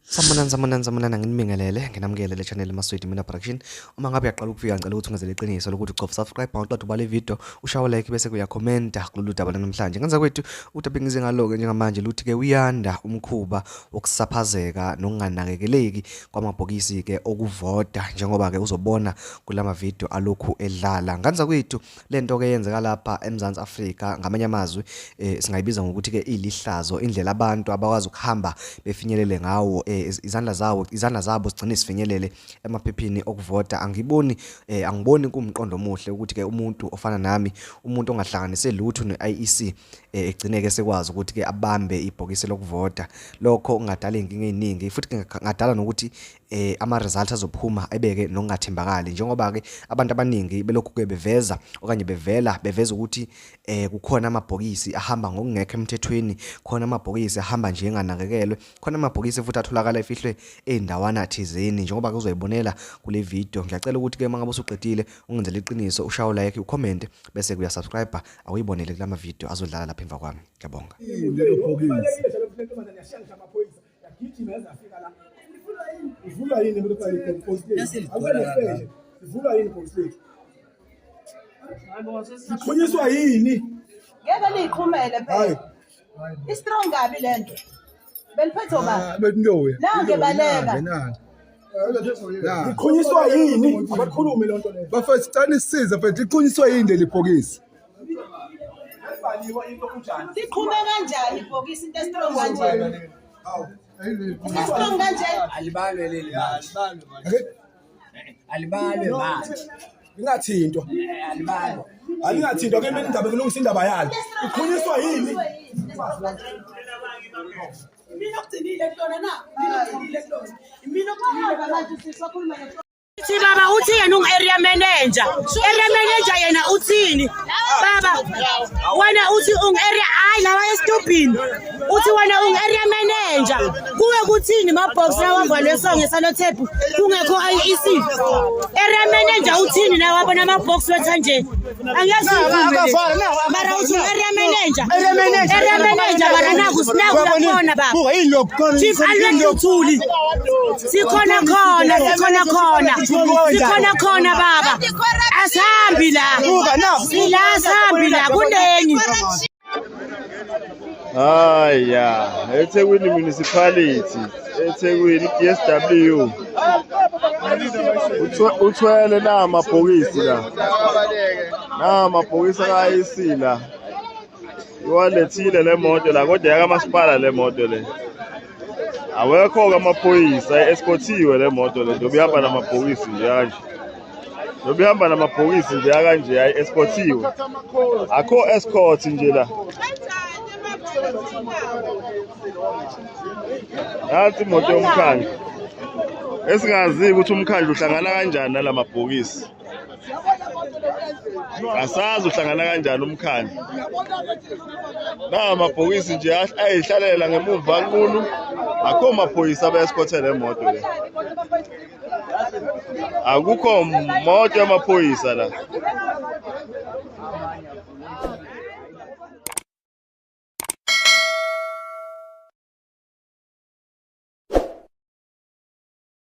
Samanana nginibingelele nginamukele le channel Maswidi Mina Production. Uma ngabe uyaqala ukufika ngicela ukuthi ungenzele iqiniso lokuthi uqofa subscribe mawuqeda ubale video ushawa like bese kuya comment kulolu daba namhlanje. Ngenza kwethu uTapi ngize ngaloke njengamanje luthi ke uyanda umkhuba wokusaphazeka nokunganakekeleki kwamabhokisi ke okuvota njengoba ke uzobona kulama video alokhu edlala. Ngenza kwethu lento ke yenzeka lapha eMzansi Afrika ngamanye amazwi singayibiza ngokuthi ke ilihlazo indlela abantu abakwazi ukuhamba befinyelele ngawo izandla zabo sigcine sifinyelele emaphephini okuvota. Angiboni kumqondo omuhle ukuthi ke umuntu ofana nami umuntu ongahlanganise lutho neIEC egcine ke sekwazi ukuthi ke abambe ibhokisi lokuvota. Lokho kungadala inkinga eziningi futhi kungadala nokuthi ama results azophuma ebeke nokungathembakali njengoba ke abantu abaningi belokhu ke beveza okanye beveza ukuthi kukhona amabhokisi ahamba ngokungekho emthethweni, khona amabhokisi ahamba nje enganakekelwe, khona amabhokisi futhi atholakala efihlwe endawana thizeni njengoba ke uzoyibonela kule video. Ngiyacela ukuthi ke mangabe usuqedile ungenzele iqiniso ushawo like ucomment bese kuya subscribe awuyibonele kulama video azodlala lapha emva kwami. Ngiyabonga. Ivula yini ukuthi ayikhompostile awuyefeje ivula yini compostile ikhunyiswa yini yeke liqhumele phela istrong gabi lento beliphethe ba bekunyowe nange baleka ikhunyiswa yini abakhulumi lonto leyo bafethu sicela isize mfethu ikhunyiswa yini lebhokisi siqhume kanjani ibhokisi into strong kanje strong kanje alibalwe leli alibalwe manje ingathintwa alingathintwa ke mina indaba kulungisa indaba yalo ikhunyiswa yini mina ugcinile kutona na mina kuhamba manje sisakhuluma Uthi baba uthi yena area manager yena uthini baba wena uthi area hayi lawa estupini uthi wena area manager kuwe kuthini mabox lawa valwesonge salo tape kungekho IEC area manager uthini na wabona amabox wetha nje angiyazi mara uthi area manager mara naku sinaku baba chief alwethuli sikhona baba asambi la kunengi haya eThekwini municipality eThekwini DSW uthwele namabhokisi kaIEC la iwalethile le moto la kodwa yakamasipala le moto le awekho amaphoyisa escortiwe le moto le ndobihamba namabhokisi nje kanje ndobihamba namabhokisi nje kanje hayi escortiwe akho escort nje la nathi imoto yomkhandlu esingazi ukuthi umkhandlu uhlangana kanjani nalamabhokisi asazi uhlangana kanjani umkhandlu namabhokisi nje ayihlalela ngemuva nkulu akho maphoyisa abayescothe le moto le akukho moto yamaphoyisa la